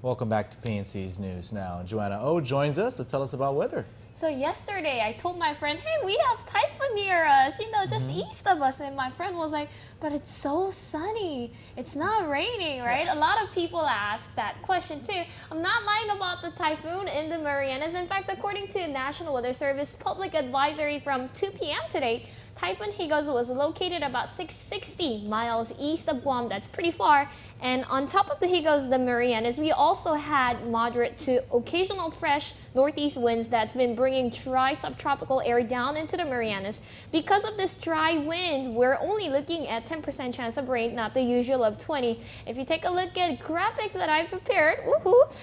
Welcome back to PNC's News Now. Joanna O joins us to tell us about weather. So yesterday I told my friend, hey, we have typhoon near us, just east of us. And my friend was like, but it's so sunny. It's not raining, right? A lot of people ask that question too. I'm not lying about the typhoon in the Marianas. In fact, according to National Weather Service public advisory from 2 p.m. today, Typhoon Higos was located about 660 miles east of Guam. That's pretty far. And on top of the Higos, the Marianas, we also had moderate to occasional fresh northeast winds that's been bringing dry subtropical air down into the Marianas. Because of this dry wind, we're only looking at 10% chance of rain, not the usual of 20. If you take a look at graphics that I prepared,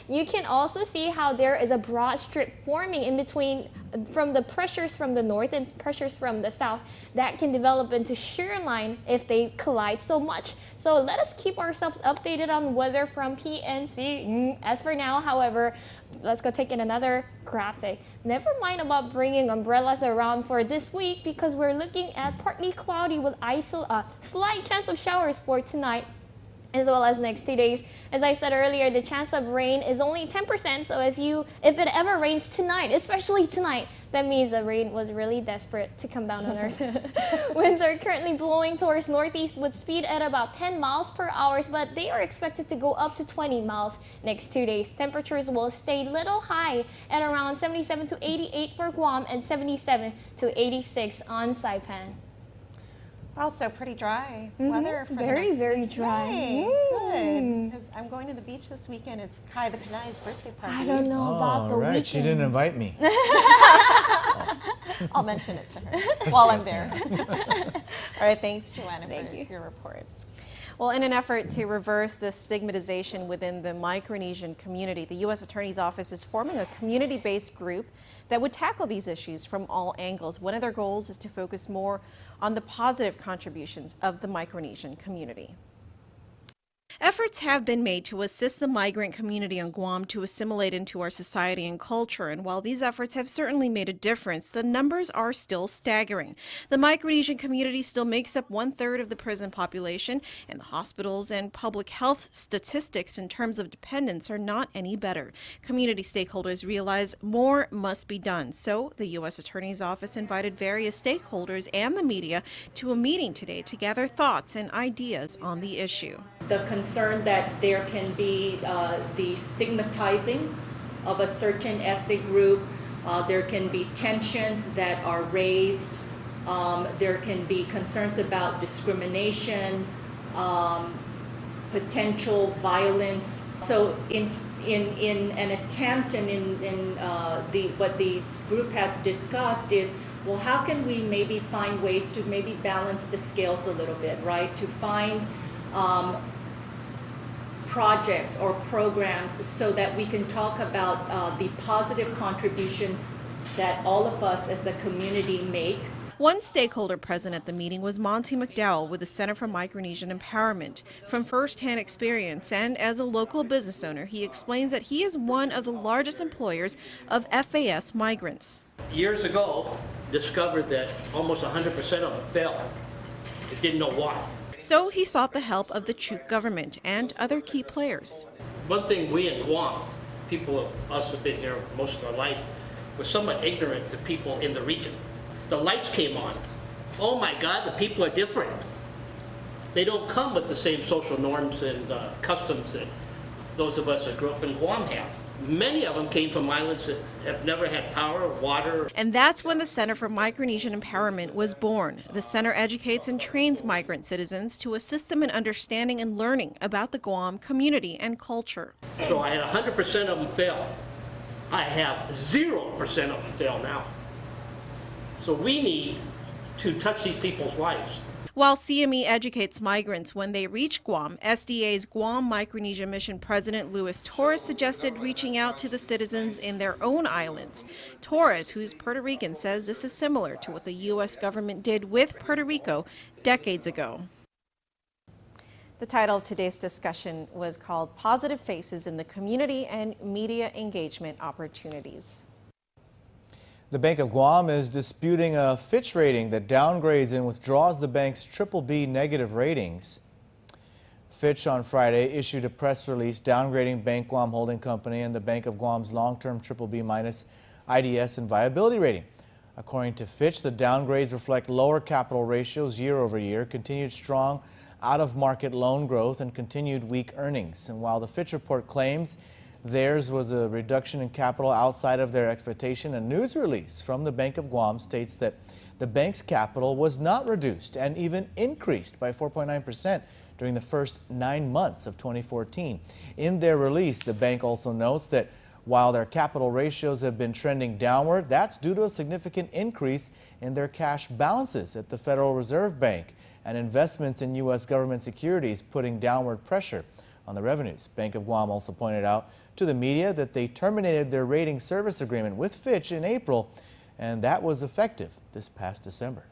you can also see how there is a broad strip forming in between from the pressures from the north and pressures from the south that can develop into shear line if they collide so much. So let us keep ourselves updated on weather from PNC. As for now, however, let's go take in another graphic. Never mind about bringing umbrellas around for this week because we're looking at partly cloudy with slight chance of showers for tonight, as well as next 2 days. As I said earlier, the chance of rain is only 10%, so if it ever rains tonight, especially tonight, that means the rain was really desperate to come down on Earth. Winds are currently blowing towards northeast with speed at about 10 miles per hour, but they are expected to go up to 20 miles next 2 days. Temperatures will stay little high at around 77 to 88 for Guam and 77 to 86 on Saipan. Also pretty dry weather for very, the next very week. dry. Yay, good. Because I'm going to the beach this weekend. It's Kai the Panay's birthday party. I don't know about the weekend. She didn't invite me. I'll mention it to her while I'm there. All right, thanks, Joanna, for your report. Well, in an effort to reverse the stigmatization within the Micronesian community, the U.S. Attorney's Office is forming a community-based group that would tackle these issues from all angles. One of their goals is to focus more on the positive contributions of the Micronesian community. Efforts have been made to assist the migrant community on Guam to assimilate into our society and culture, and while these efforts have certainly made a difference, the numbers are still staggering. The Micronesian community still makes up 1/3 of the prison population, and the hospitals and public health statistics in terms of dependents are not any better. Community stakeholders realize more must be done, so the U.S. Attorney's Office invited various stakeholders and the media to a meeting today to gather thoughts and ideas on the issue. The concern that there can be the stigmatizing of a certain ethnic group, there can be tensions that are raised, there can be concerns about discrimination, potential violence. So in an attempt and in what the group has discussed is, well, how can we maybe find ways to maybe balance the scales a little bit, right? To find projects or programs so that we can talk about the positive contributions that all of us as a community make. One stakeholder present at the meeting was Monty McDowell with the Center for Micronesian Empowerment. From first-hand experience and as a local business owner, he explains that he is one of the largest employers of FAS migrants. Years ago, discovered that almost 100% of them failed. They didn't know why. So he sought the help of the Chuk government and other key players. One thing we in Guam, us who've been here most of our life, were somewhat ignorant to people in the region. The lights came on. Oh my God, the people are different. They don't come with the same social norms and customs that those of us that grew up in Guam have. Many of them came from islands that have never had power, water. And that's when the Center for Micronesian Empowerment was born. The center educates and trains migrant citizens to assist them in understanding and learning about the Guam community and culture. So I had 100% of them fail. I have 0% of them fail now. So we need to touch these people's lives. While CME educates migrants when they reach Guam, SDA's Guam Micronesia Mission President Luis Torres suggested reaching out to the citizens in their own islands. Torres, who's Puerto Rican, says this is similar to what the U.S. government did with Puerto Rico decades ago. The title of today's discussion was called Positive Faces in the Community and Media Engagement Opportunities. The Bank of Guam is disputing a Fitch rating that downgrades and withdraws the bank's BBB negative ratings. Fitch on Friday issued a press release downgrading Bank Guam Holding Company and the Bank of Guam's long-term BBB- IDS and viability rating. According to Fitch, the downgrades reflect lower capital ratios year over year, continued strong out-of-market loan growth, and continued weak earnings. And while the Fitch report claims theirs was a reduction in capital outside of their expectation, a news release from the Bank of Guam states that the bank's capital was not reduced and even increased by 4.9% during the first 9 months of 2014. In their release, the bank also notes that while their capital ratios have been trending downward, that's due to a significant increase in their cash balances at the Federal Reserve Bank and investments in U.S. government securities, putting downward pressure on the revenues. Bank of Guam also pointed out to the media that they terminated their rating service agreement with Fitch in April, and that was effective this past December.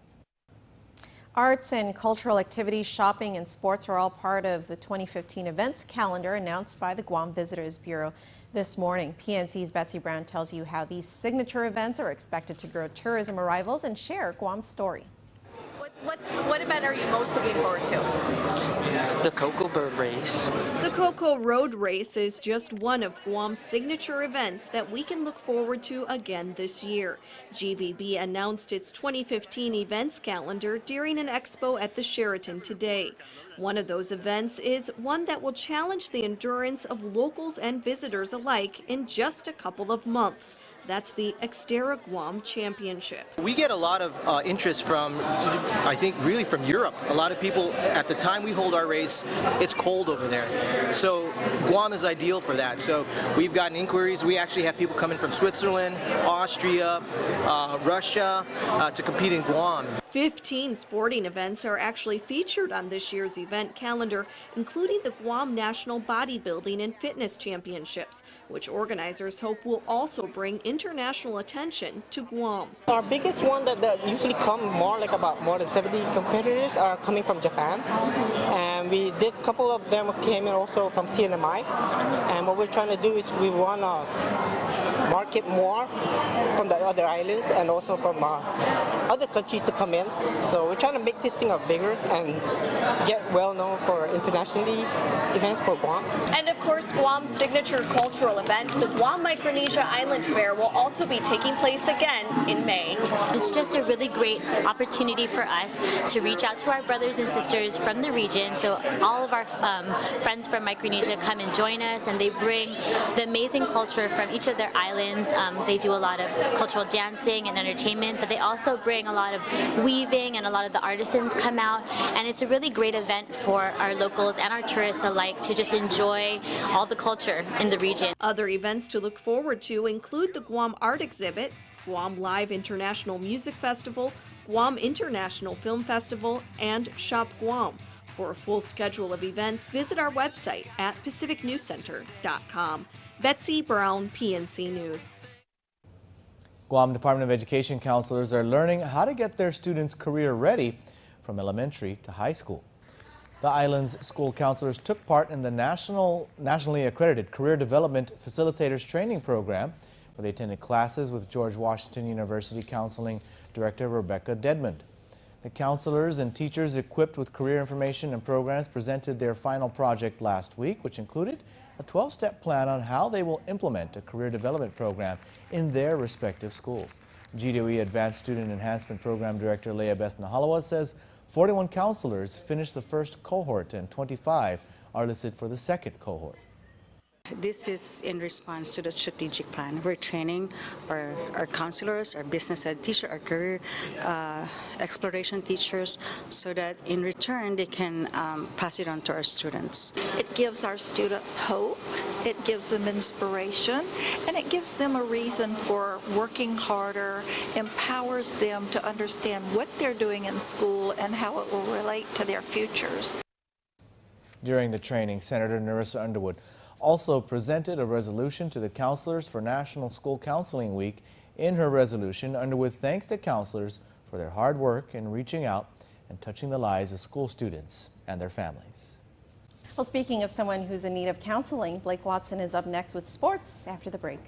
Arts and cultural activities, shopping, and sports are all part of the 2015 events calendar announced by the Guam Visitors Bureau this morning. PNC's Betsy Brown tells you how these signature events are expected to grow tourism arrivals and share Guam's story. What event are you most looking forward to? The Cocoa Bird Race. The Cocoa Road Race is just one of Guam's signature events that we can look forward to again this year. GVB announced its 2015 events calendar during an expo at the Sheraton today. One of those events is one that will challenge the endurance of locals and visitors alike in just a couple of months. That's the Xterra Guam Championship. We get a lot of interest from, I think, really from Europe. A lot of people, at the time we hold our race, it's cold over there. So Guam is ideal for that. So we've gotten inquiries. We actually have people coming from Switzerland, Austria, Russia to compete in Guam. 15 sporting events are actually featured on this year's event calendar, including the Guam National Bodybuilding and Fitness Championships, which organizers hope will also bring international attention to Guam. Our biggest one that usually come more than 70 competitors are coming from Japan. And we did a couple of them came in also from CNMI. And what we're trying to do is we want to market more from the other islands and also from other countries to come in. So we're trying to make this thing bigger and get well known for internationally events for Guam. And of course, Guam's signature cultural event, the Guam Micronesia Island Fair, will also be taking place again in May. It's just a really great opportunity for us to reach out to our brothers and sisters from the region. So all of our friends from Micronesia come and join us, and they bring the amazing culture from each of their islands. They do a lot of cultural dancing and entertainment, but they also bring a lot of weaving, and a lot of the artisans come out, and it's a really great event for our locals and our tourists alike to just enjoy all the culture in the region. Other events to look forward to include the Guam Art Exhibit, Guam Live International Music Festival, Guam International Film Festival, and Shop Guam. For a full schedule of events, visit our website at pacificnewscenter.com. Betsy Brown, PNC News. Guam Department of Education counselors are learning how to get their students career ready from elementary to high school. The island's school counselors took part in the nationally accredited Career Development Facilitators Training Program, where they attended classes with George Washington University Counseling Director Rebecca Dedmond. The counselors and teachers equipped with career information and programs presented their final project last week, which included a 12-step plan on how they will implement a career development program in their respective schools. GDOE Advanced Student Enhancement Program Director Leah Beth Nahalawa says 41 counselors finished the first cohort and 25 are listed for the second cohort. This is in response to the strategic plan. We're training our counselors, our business ed teachers, our career exploration teachers, so that in return they can pass it on to our students. It gives our students hope, it gives them inspiration, and it gives them a reason for working harder, empowers them to understand what they're doing in school and how it will relate to their futures. During the training, Senator Narissa Underwood also presented a resolution to the counselors for National School Counseling Week. In her resolution, Underwood thanks the counselors for their hard work in reaching out and touching the lives of school students and their families. Well, speaking of someone who's in need of counseling, Blake Watson is up next with sports after the break.